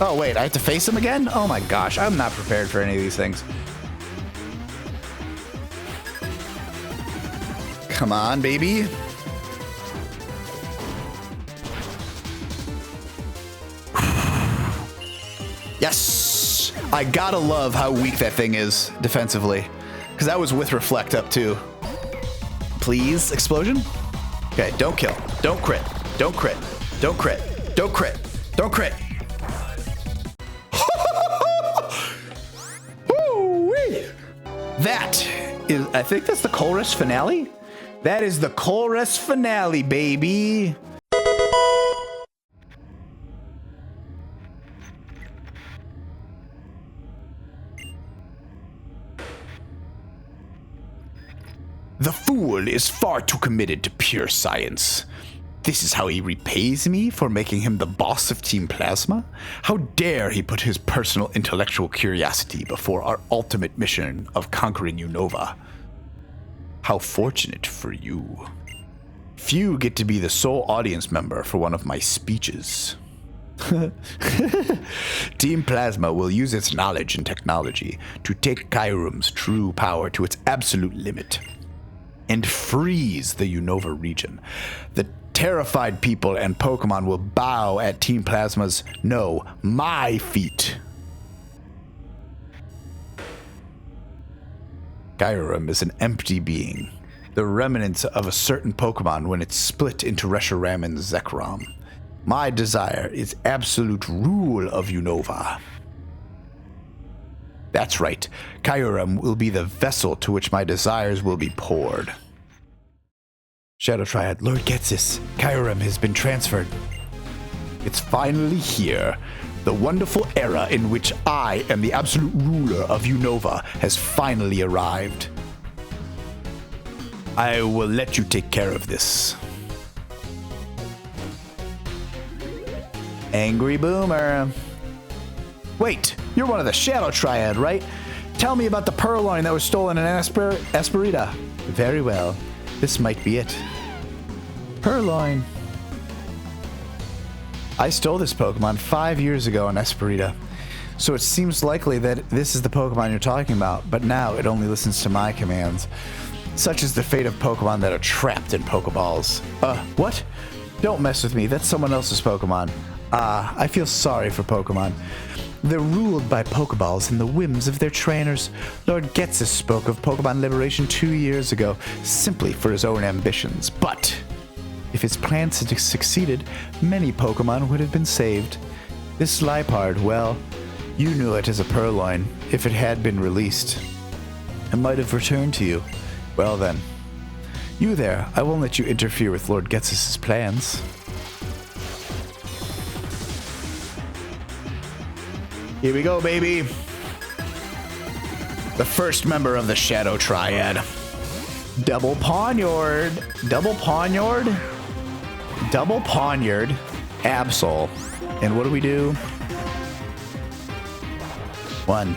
Oh, wait, I have to face him again? Oh my gosh, I'm not prepared for any of these things. Come on, baby. Yes! I gotta love how weak that thing is defensively. Because that was with Reflect up too. Please, explosion? Okay, don't kill. Don't crit. Don't crit. Don't crit. Don't crit. Don't crit. Woo-wee! That is, I think that's the chorus finale? That is the chorus finale, baby. The fool is far too committed to pure science. This is how he repays me for making him the boss of Team Plasma? How dare he put his personal intellectual curiosity before our ultimate mission of conquering Unova? How fortunate for you. Few get to be the sole audience member for one of my speeches. Team Plasma will use its knowledge and technology to take Kyrum's true power to its absolute limit and freeze the Unova region. The terrified people and Pokemon will bow at Team Plasma's, no, my feet. Kyurem is an empty being, the remnants of a certain Pokemon when it's split into Reshiram and Zekrom. My desire is absolute rule of Unova. That's right, Kyurem will be the vessel to which my desires will be poured. Shadow Triad, Lord Ghetsis, Kyurem has been transferred. It's finally here. The wonderful era in which I am the absolute ruler of Unova has finally arrived. I will let you take care of this. Angry Boomer. Wait, you're one of the Shadow Triad, right? Tell me about the Purloin that was stolen in Esperita. Very well. This might be it. Purloin. I stole this Pokemon 5 years ago in Esperita, so it seems likely that this is the Pokemon you're talking about, but now it only listens to my commands. Such is the fate of Pokemon that are trapped in Pokeballs. What? Don't mess with me, that's someone else's Pokemon. I feel sorry for Pokemon. They're ruled by Pokeballs and the whims of their trainers. Lord Ghetsis spoke of Pokemon liberation 2 years ago, simply for his own ambitions. But if his plans had succeeded, many Pokemon would have been saved. This Liepard, well, you knew it as a Purloin. If it had been released, it might have returned to you. Well then, you there, I won't let you interfere with Lord Ghetsis' plans. Here we go, baby. The first member of the Shadow Triad. Double Poniard. Double Poniard. Double Poniard. Absol. And what do we do? 1.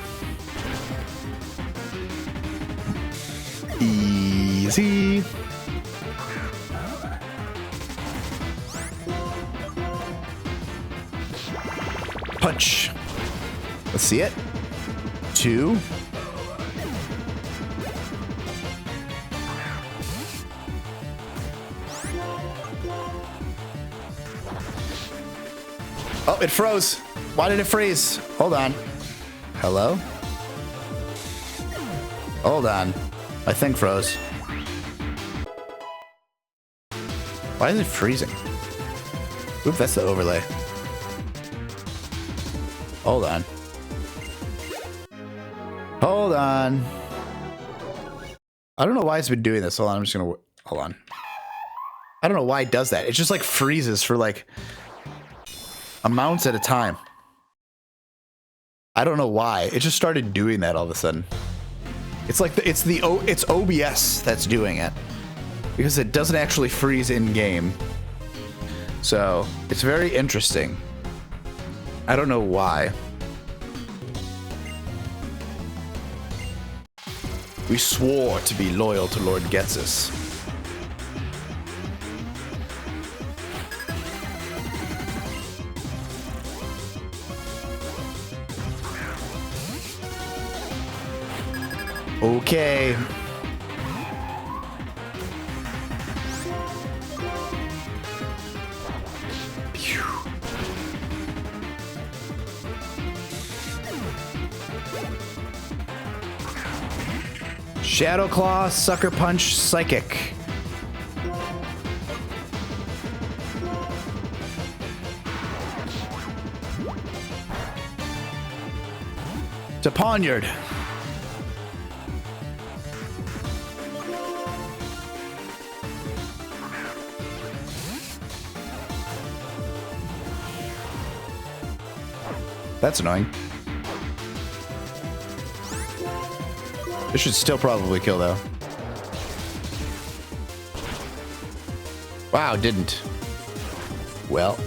Easy. Punch. Let's see it. 2. Oh, it froze. Why did it freeze? Hold on. Hello? Hold on. My thing froze. Why is it freezing? Oop, that's the overlay. Hold on. Hold on. I don't know why it's been doing this. Hold on, I'm just gonna... Hold on. I don't know why it does that. It just like freezes for like amounts at a time. I don't know why. It just started doing that all of a sudden. It's like it's OBS that's doing it. Because it doesn't actually freeze in game. So, it's very interesting. I don't know why. We swore to be loyal to Lord Ghetsis. Okay. Shadow Claw, Sucker Punch, Psychic. To Poniard. That's annoying. This should still probably kill, though. Wow, didn't. Well.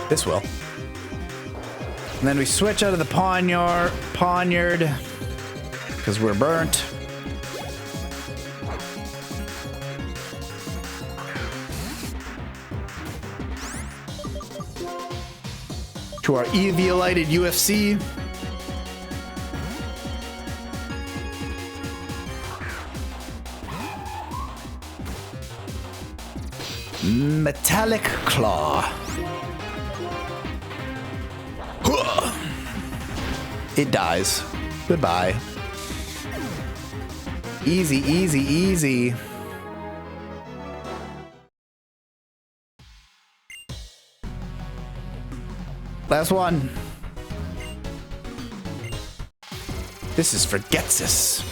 This will. And then we switch out of the Poniard, because we're burnt. To our Eviolited UFC. Metallic Claw. It dies. Goodbye. Easy, easy, easy. Last one. This is for Ghetsis.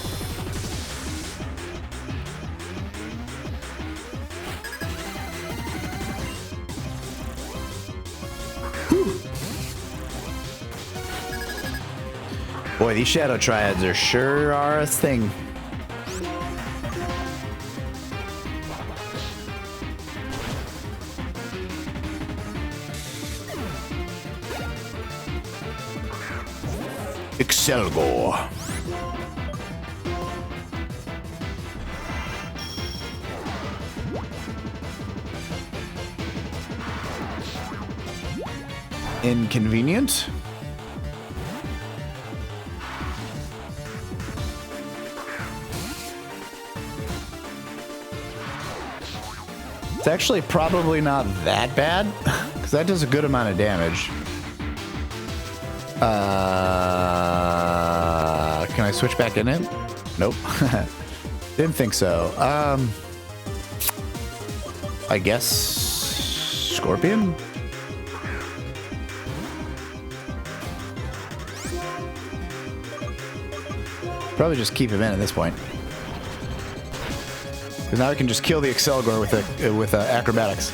Boy, these Shadow Triads are sure are a thing. Excelgor. Inconvenient. It's actually probably not that bad, because that does a good amount of damage. Can I switch back in it? Nope. Didn't think so. I guess Scorpion? Probably just keep him in at this point. Because now I can just kill the Excelgor with acrobatics.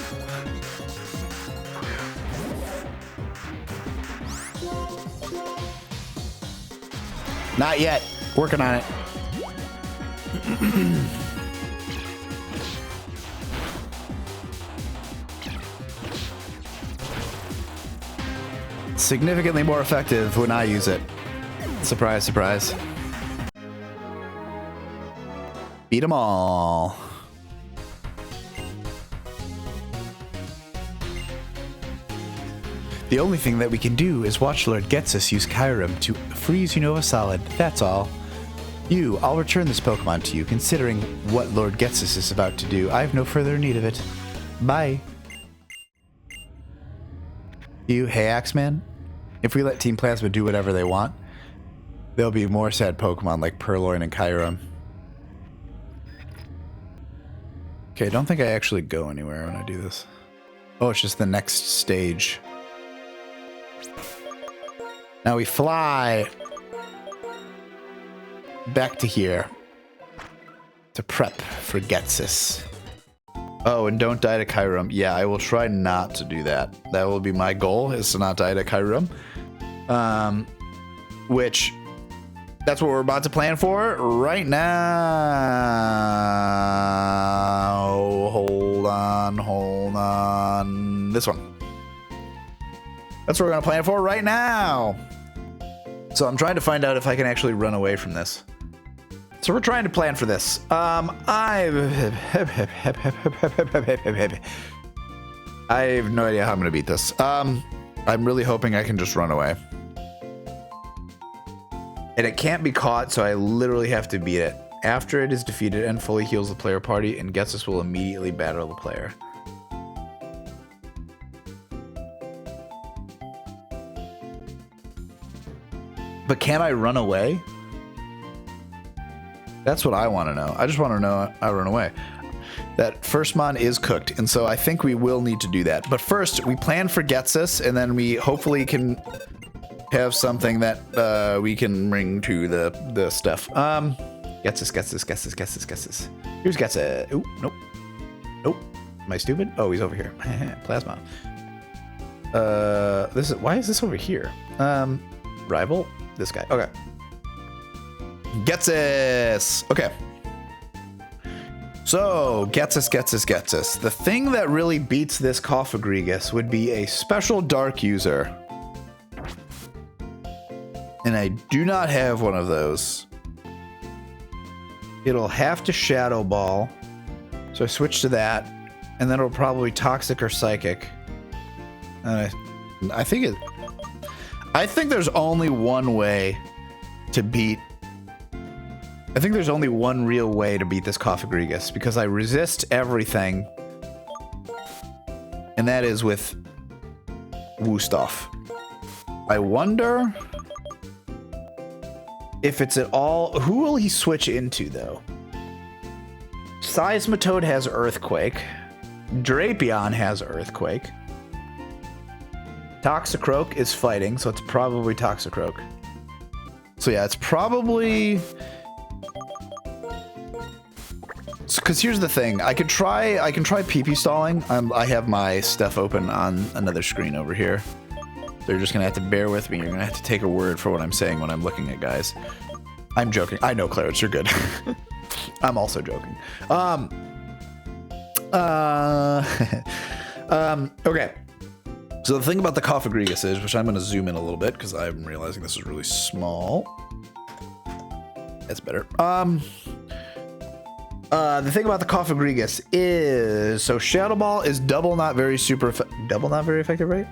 Not yet. Working on it. Significantly more effective when I use it. Surprise, surprise. Beat 'em all. The only thing that we can do is watch Lord Ghetsis use Kyurem to freeze Unova Solid. That's all. I'll return this Pokemon to you, considering what Lord Ghetsis is about to do. I have no further need of it. Bye. Hey Axeman. If we let Team Plasma do whatever they want, there'll be more sad Pokemon like Purloin and Kyurem. Okay, I don't think I actually go anywhere when I do this. Oh, it's just the next stage. Now we fly back to here to prep for Ghetsis. Oh, and don't die to Kyurem. Yeah, I will try not to do that. That will be my goal, is to not die to Kyurem. Which, that's what we're about to plan for right now. Hold on. This one. That's what we're going to plan for right now. So I'm trying to find out if I can actually run away from this. So we're trying to plan for this. I have no idea how I'm going to beat this. All I'm really hoping I can just run away. And it can't be caught, so I literally have to beat it. After it is defeated and fully heals the player party, and Ghetsis will immediately battle the player. But can I run away? That's what I want to know. I just want to know I run away. That first mon is cooked, and so I think we will need to do that. But first, we plan for Ghetsis, and then we hopefully can have something that we can bring to the stuff. Ghetsis. Here's Ghetsis. Ooh, nope. Nope. Am I stupid? Oh, he's over here. Plasma. Why is this over here? Rival? This guy. Okay. Ghetsis. Okay. So, Ghetsis. The thing that really beats this Coffagrigus would be a special dark user. And I do not have one of those. It'll have to Shadow Ball. So I switch to that. And then it'll probably Toxic or Psychic. I think there's only one way to beat... I think there's only one real way to beat this Coffagrigus, because I resist everything. And that is with Woostuff. I wonder if it's at all... Who will he switch into, though? Seismitoad has Earthquake. Drapion has Earthquake. Toxicroak is fighting, so it's probably Toxicroak. So yeah, it's probably... Because here's the thing, I can try PP stalling. I have my stuff open on another screen over here. So you're just gonna have to bear with me. You're gonna have to take a word for what I'm saying when I'm looking at guys. I'm joking. I know, Clarence, you're good. I'm also joking. Okay. So the thing about the Coffagrigus is, which I'm going to zoom in a little bit because I'm realizing this is really small. That's better. The thing about the Coffagrigus is, so Shadow Ball is double not very effective, right?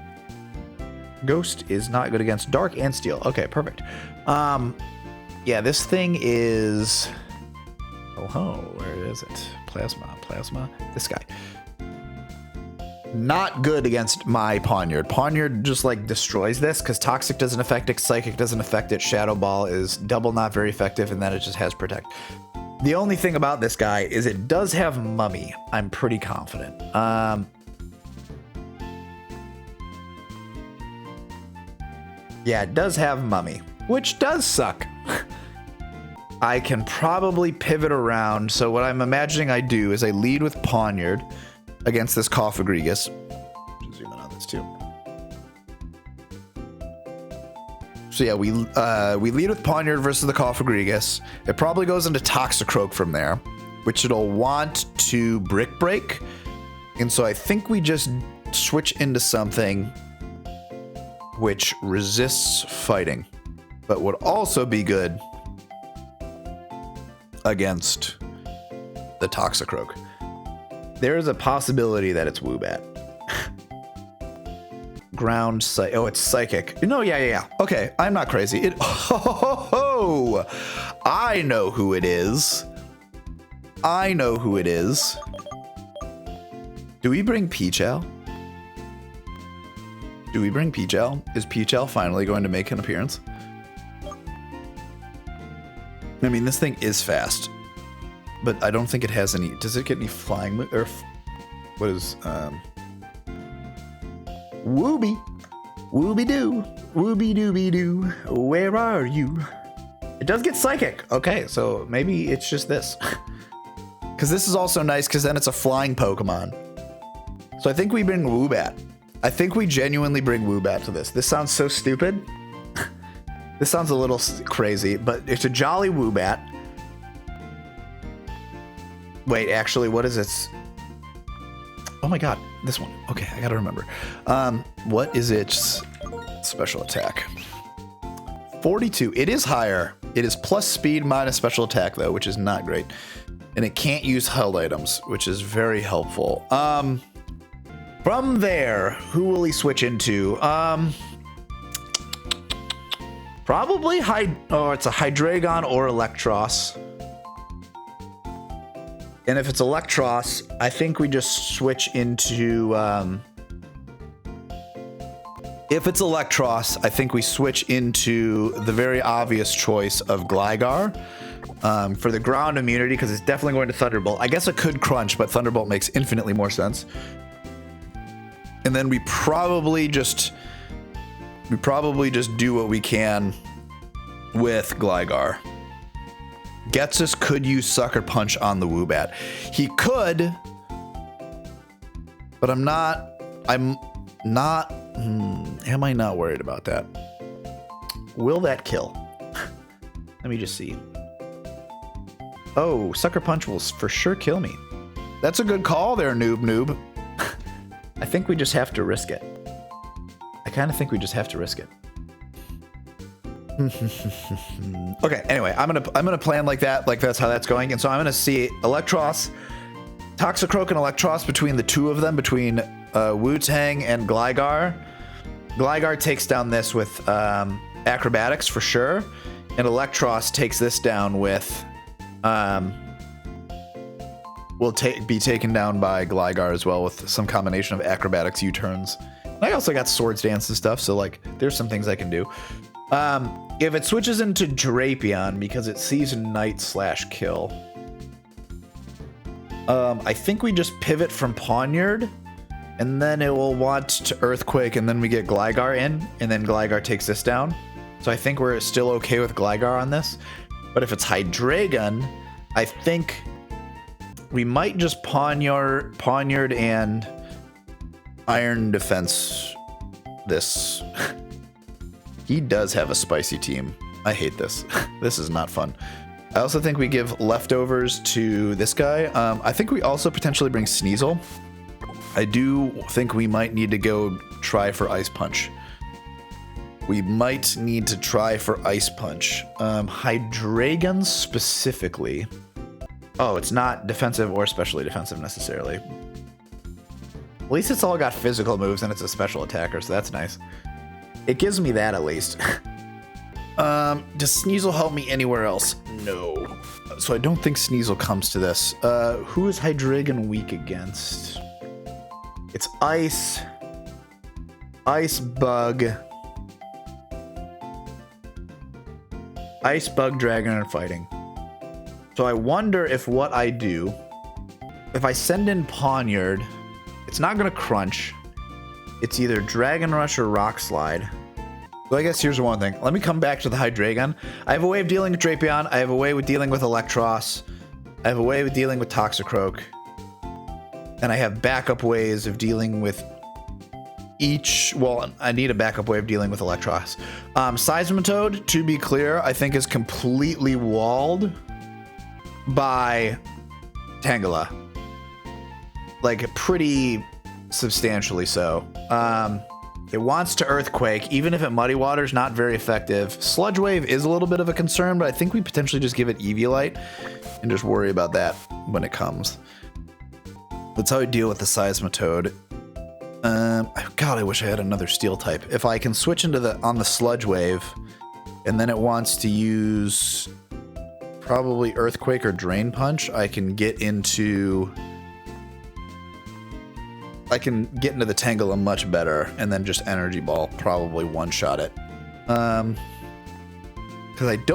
Ghost is not good against Dark and Steel. Okay, perfect. Yeah, this thing is... Oh, where is it? Plasma. This guy. Not good against my Poniard. Poniard just like destroys this because Toxic doesn't affect it, Psychic doesn't affect it, Shadow Ball is double not very effective, and then it just has Protect. The only thing about this guy is it does have Mummy. I'm pretty confident. Yeah, it does have Mummy, which does suck. I can probably pivot around. So what I'm imagining I do is I lead with Poniard against this Coffagrigus. Zoom in on this too. So yeah, we lead with Poniard versus the Coffagrigus. It probably goes into Toxicroak from there, which it'll want to Brick Break. And so I think we just switch into something which resists fighting, but would also be good against the Toxicroak. There is a possibility that it's Woobat. Ground Psychic. Oh, it's Psychic. No, yeah. Okay, I'm not crazy. I know who it is. Do we bring Peachel? Is Peachel finally going to make an appearance? I mean, this thing is fast, but I don't think it has any... Does it get any flying... Or what is... Wooby-doo. Where are you? It does get Psychic. Okay, so maybe it's just this. Because this is also nice, because then it's a flying Pokemon. So I think we bring Woobat. I think we genuinely bring Woobat to this. This sounds so stupid. This sounds a little crazy, but it's a jolly Woobat. Wait, actually, what is its... Oh my god, this one. Okay, I gotta remember. What is its special attack? 42. It is higher. It is plus speed minus special attack, though, which is not great. And it can't use held items, which is very helpful. But From there, who will he switch into? Probably it's a Hydreigon or Electros. And if it's Electros, I think we just switch into... if it's Electros, I think we switch into the very obvious choice of Gligar for the ground immunity, because it's definitely going to Thunderbolt. I guess it could Crunch, but Thunderbolt makes infinitely more sense. And then we probably just do what we can with Gligar. Ghetsis could use Sucker Punch on the Woobat. He could, but am I not worried about that? Will that kill? Let me just see. Oh, Sucker Punch will for sure kill me. That's a good call there, noob. I think we just have to risk it. I kind of think we just have to risk it. Okay, anyway, I'm gonna plan like that, like that's how that's going. And so I'm gonna see Electros, Toxicroak and Electros, between the two of them, between Wu-Tang and Gligar. Gligar takes down this with Acrobatics for sure, and Electros takes this down with will be taken down by Gligar as well with some combination of Acrobatics, U-turns. I also got Swords Dance and stuff, so like there's some things I can do. If it switches into Drapion because it sees Night/Kill, I think we just pivot from Pawniard, and then it will want to Earthquake, and then we get Gligar in, and then Gligar takes this down. So I think we're still okay with Gligar on this. But if it's Hydreigon, I think we might just Pawniard and Iron Defense this. He does have a spicy team. I hate this. This is not fun. I also think we give leftovers to this guy. I think we also potentially bring Sneasel. I do think we might need to go try for Ice Punch. We might need to try for Ice Punch. Hydreigon specifically. Oh, it's not defensive or specially defensive necessarily. At least it's all got physical moves and it's a special attacker, so that's nice. It gives me that at least. Does Sneasel help me anywhere else? No. So I don't think Sneasel comes to this. Who is Hydreigon weak against? It's Ice. Ice Bug. Ice Bug, Dragon, and Fighting. So I wonder if what I do, if I send in Pawniard, it's not going to Crunch. It's either Dragon Rush or Rock Slide. So I guess here's one thing. Let me come back to the Hydreigon. I have a way of dealing with Drapion. I have a way with dealing with Electros. I have a way of dealing with Toxicroak. And I have backup ways of dealing with each. Well, I need a backup way of dealing with Electros. Seismitoad, to be clear, I think is completely walled by Tangela. Like, pretty substantially so. It wants to Earthquake, even if it Muddy Water's not very effective. Sludge Wave is a little bit of a concern, but I think we potentially just give it Eviolite and just worry about that when it comes. That's how I deal with the Seismitoad. God, I wish I had another Steel type. If I can switch into on the Sludge Wave, and then it wants to use probably Earthquake or Drain Punch, I can get into the Tangela much better, and then just Energy Ball, probably one-shot it. Because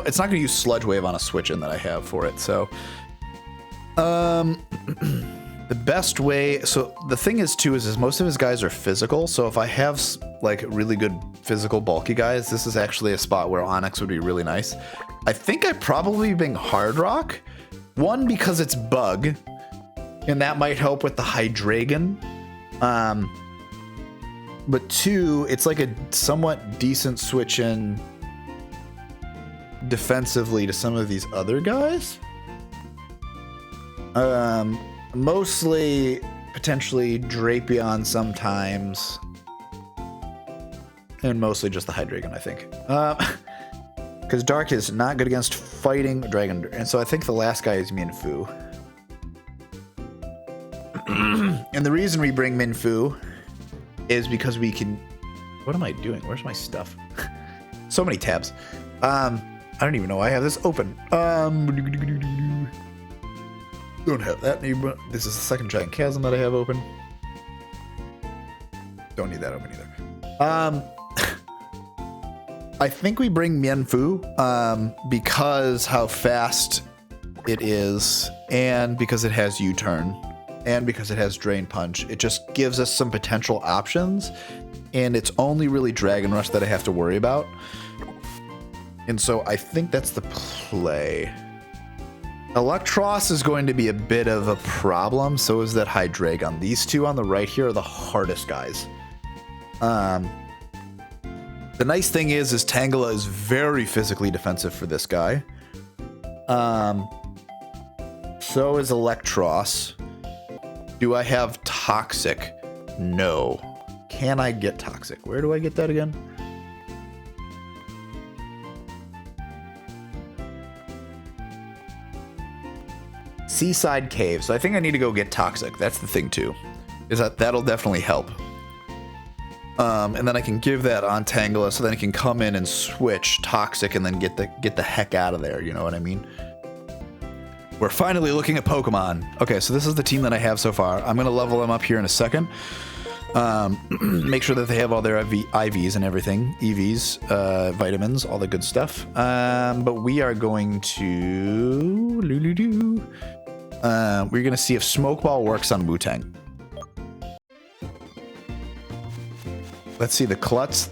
it's not going to use Sludge Wave on a switch-in that I have for it, so. The best way, so the thing is too, is most of his guys are physical, so if I have like really good physical bulky guys, this is actually a spot where Onix would be really nice. I think I probably bring Hard Rock. One, because it's Bug, and that might help with the Hydreigon. But two, it's like a somewhat decent switch in defensively to some of these other guys. Mostly potentially Drapion sometimes, and mostly just the Hydreigon, I think. Because Dark is not good against fighting Dragon, and so I think the last guy is Minfu. And the reason we bring Minfu is because we can... What am I doing? Where's my stuff? So many tabs. I don't even know why I have this open. Don't have that anymore. This is the second giant chasm that I have open. Don't need that open either. I think we bring Mienfu because how fast it is, and because it has U-turn, and because it has Drain Punch. It just gives us some potential options, and it's only really Dragon Rush that I have to worry about. And so I think that's the play. Electros is going to be a bit of a problem, so is that Hydreigon. These two on the right here are the hardest guys. The nice thing is Tangela is very physically defensive for this guy. So is Electros. Do I have Toxic? No. Can I get Toxic? Where do I get that again? Seaside Cave. So I think I need to go get Toxic. That's the thing too. Is that'll definitely help. And then I can give that on Tangela, so then I can come in and switch Toxic and then get the heck out of there. You know what I mean? We're finally looking at Pokemon. Okay, so this is the team that I have so far. I'm gonna level them up here in a second. Make sure that they have all their IVs and everything, EVs, vitamins, all the good stuff. But we are going to we're gonna see if Smokeball works on Wu-Tang. Let's see the Klutz.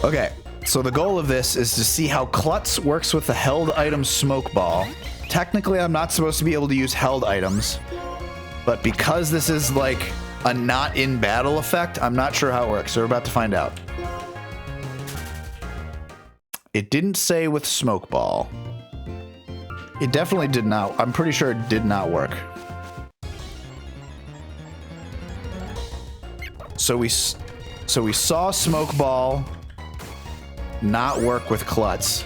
Okay, so the goal of this is to see how Klutz works with the held item Smokeball. Technically, I'm not supposed to be able to use held items, but because this is like a not in battle effect, I'm not sure how it works. So we're about to find out. It didn't say with Smokeball. It definitely did not. I'm pretty sure it did not work. So we saw Smokeball not work with Klutz,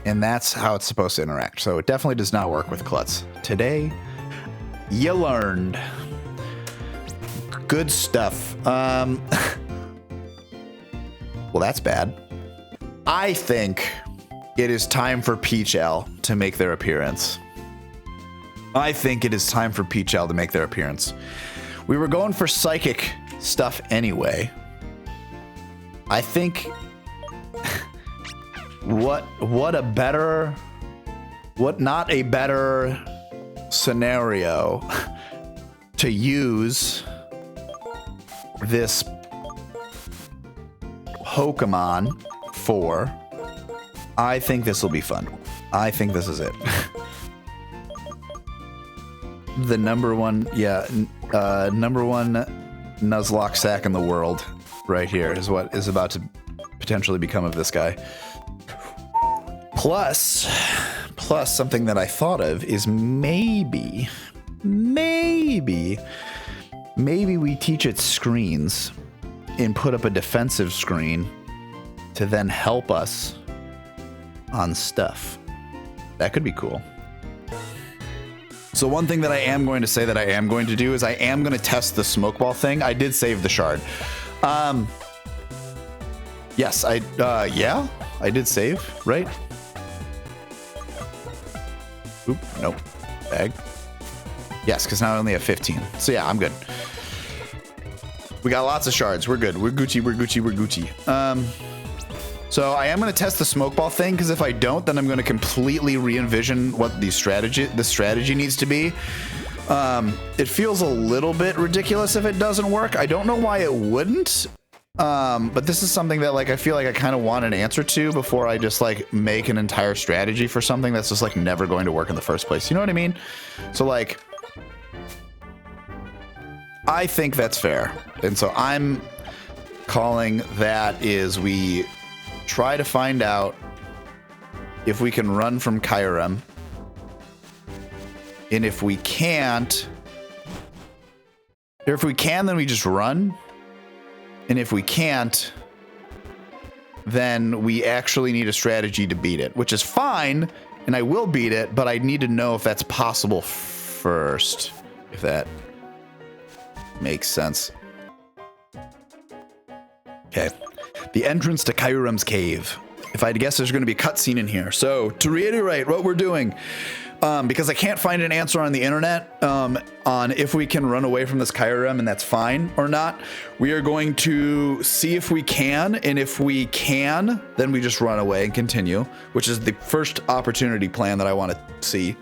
and that's how it's supposed to interact. So it definitely does not work with Klutz. Today, you learned. Good stuff. Well, that's bad. I think it is time for Peachal to make their appearance. I think it is time for Peachal to make their appearance. We were going for psychic stuff anyway. I think what not a better scenario to use this Pokemon for. I think this will be fun. I think this is it. The number one Nuzlocke sack in the world right here is what is about to potentially become of this guy. Plus something that I thought of is maybe we teach it screens and put up a defensive screen to then help us on stuff. That could be cool. So one thing that I am going to say that I am going to do is I am going to test the Smokeball thing. I did save the shard. Yes, yeah, I did save, right? Oop, nope. Bag. Yes, because now I only have 15. So yeah, I'm good. We got lots of shards. We're good. We're Gucci, we're Gucci, we're Gucci. So I am going to test the Smokeball thing, because if I don't, then I'm going to completely re-envision what the strategy needs to be. It feels a little bit ridiculous if it doesn't work. I don't know why it wouldn't. But this is something that like I feel like I kind of want an answer to before I just like make an entire strategy for something that's just like never going to work in the first place. You know what I mean? So like I think that's fair. And so I'm calling that is we try to find out if we can run from Kyurem. And if we can't, or if we can, then we just run. And if we can't, then we actually need a strategy to beat it, which is fine. And I will beat it, but I need to know if that's possible first, if that makes sense. Okay. The entrance to Kyurem's cave. If I had to guess, there's going to be a cutscene in here. So, to reiterate what we're doing, because I can't find an answer on the internet on if we can run away from this Kyurem and that's fine or not, we are going to see if we can, and if we can, then we just run away and continue, which is the first opportunity plan that I want to see.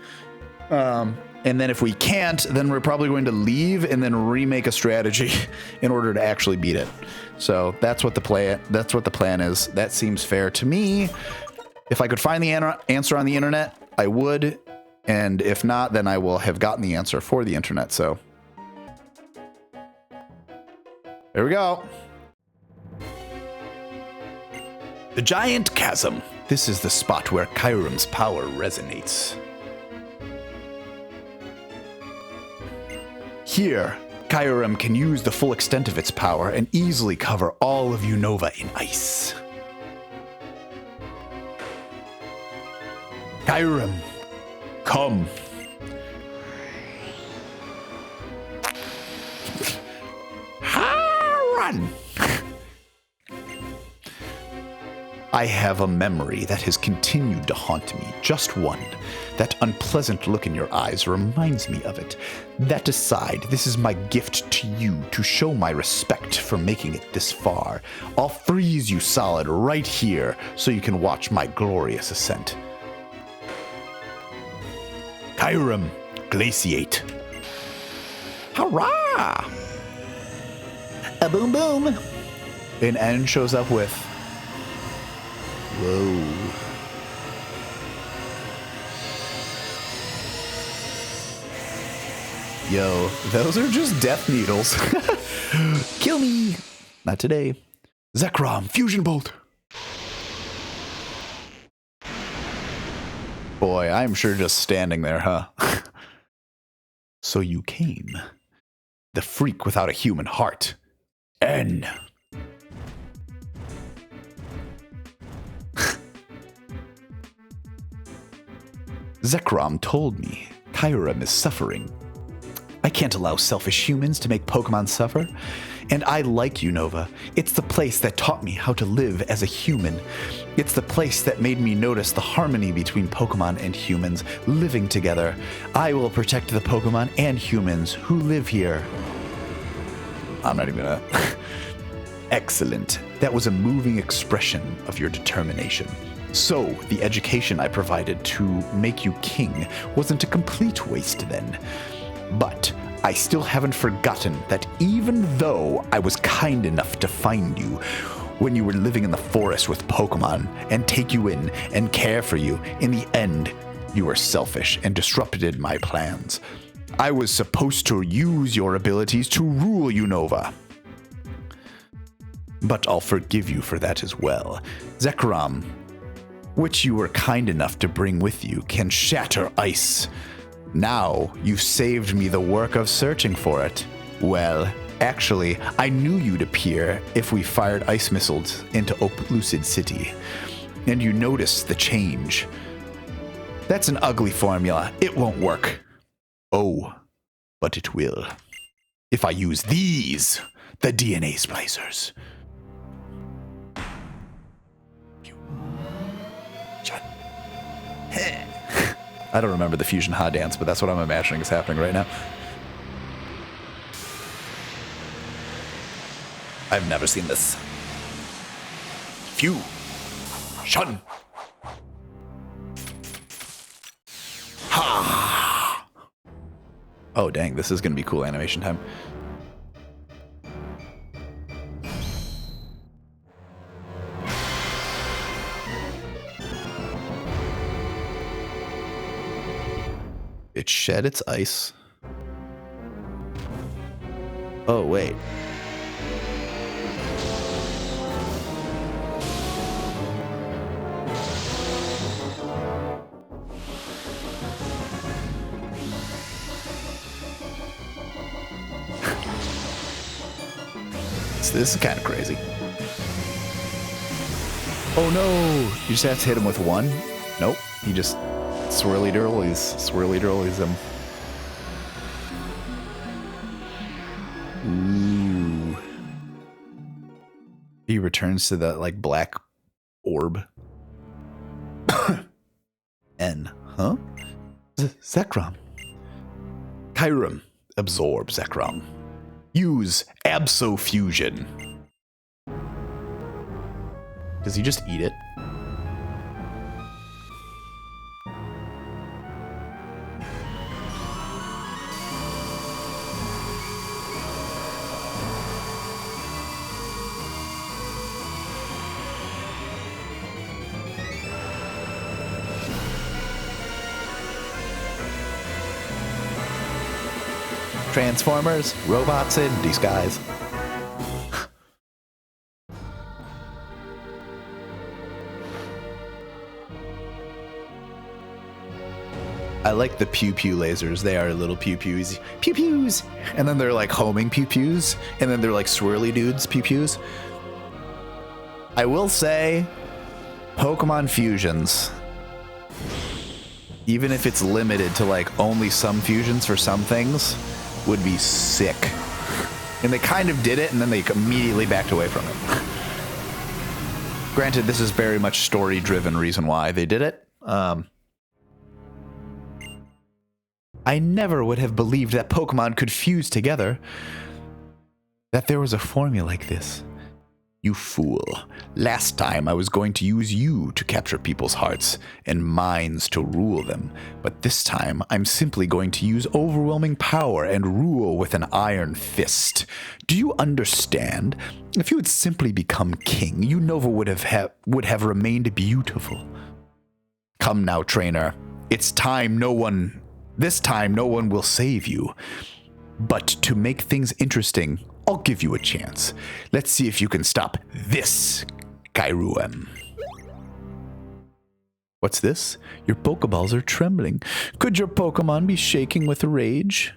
And then if we can't, then we're probably going to leave and then remake a strategy in order to actually beat it. So that's what the plan is. That seems fair to me. If I could find the answer on the internet, I would. And if not, then I will have gotten the answer for the internet. So there we go. The Giant Chasm. This is the spot where Kyurem's power resonates. Here, Kyurem can use the full extent of its power and easily cover all of Unova in ice. Kyurem, come. Run! I have a memory that has continued to haunt me, just one. That unpleasant look in your eyes reminds me of it. That aside, this is my gift to you to show my respect for making it this far. I'll freeze you solid right here so you can watch my glorious ascent. Kyurem, glaciate. Hurrah! A boom boom. An N shows up with... Whoa. Yo, those are just death needles. Kill me. Not today. Zekrom, fusion bolt. Boy, I'm sure just standing there, huh? So you came. The freak without a human heart. N. Zekrom told me Kyurem is suffering. I can't allow selfish humans to make Pokemon suffer. And I like Unova. It's the place that taught me how to live as a human. It's the place that made me notice the harmony between Pokemon and humans living together. I will protect the Pokemon and humans who live here. I'm not even gonna... Excellent. That was a moving expression of your determination. So, the education I provided to make you king wasn't a complete waste then. But I still haven't forgotten that even though I was kind enough to find you when you were living in the forest with Pokemon and take you in and care for you, in the end, you were selfish and disrupted my plans. I was supposed to use your abilities to rule Unova. But I'll forgive you for that as well. Zekrom, which you were kind enough to bring with you, can shatter ice. Now you've saved me the work of searching for it. Well, actually, I knew you'd appear if we fired ice missiles into GlitchxCity. And you noticed the change. That's an ugly formula. It won't work. Oh, but it will. If I use these, the DNA splicers. I don't remember the fusion ha dance, but that's what I'm imagining is happening right now. I've never seen this. Fusion. Ha! Oh, dang, this is going to be cool animation time. It shed its ice. Oh, wait. This is kind of crazy. Oh no! You just have to hit him with one? Nope. You just swirly dirlies him. Ooh. He returns to the like black orb. N, huh? Zekrom. Kyurem. Absorb Zekrom. Use Abso-Fusion. Does he just eat it? Transformers, robots in disguise. I like the pew pew lasers. They are little pew pews. Pew pews! And then they're like homing pew pews. And then they're like swirly dudes pew pews. I will say, Pokemon fusions, even if it's limited to like only some fusions for some things, would be sick. And they kind of did it, and then they immediately backed away from it. Granted, this is very much story-driven reason why they did it. I never would have believed that Pokemon could fuse together. That there was a formula like this. You fool. Last time I was going to use you to capture people's hearts and minds to rule them. But this time I'm simply going to use overwhelming power and rule with an iron fist. Do you understand? If you had simply become king, Unova would have remained beautiful. Come now, trainer. This time no one will save you. But to make things interesting, I'll give you a chance. Let's see if you can stop this, Kyurem. What's this? Your Pokeballs are trembling. Could your Pokemon be shaking with rage?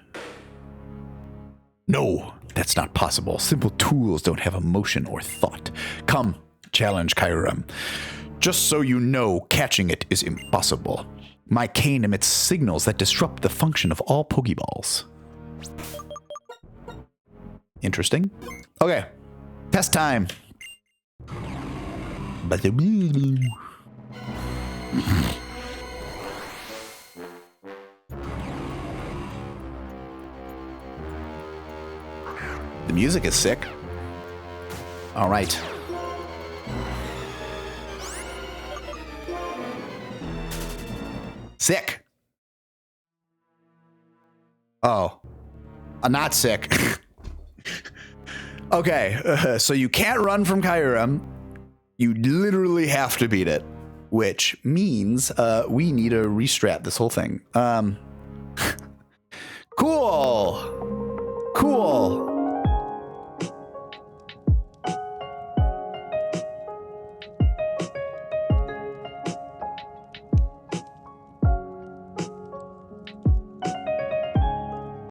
No, that's not possible. Simple tools don't have emotion or thought. Come, challenge Kyurem. Just so you know, catching it is impossible. My cane emits signals that disrupt the function of all Pokeballs. Interesting. Okay. Test time. The music is sick. All right. Sick. Oh. I'm not sick. Okay, so you can't run from Kyurem. You literally have to beat it, which means we need to restrat this whole thing. Cool.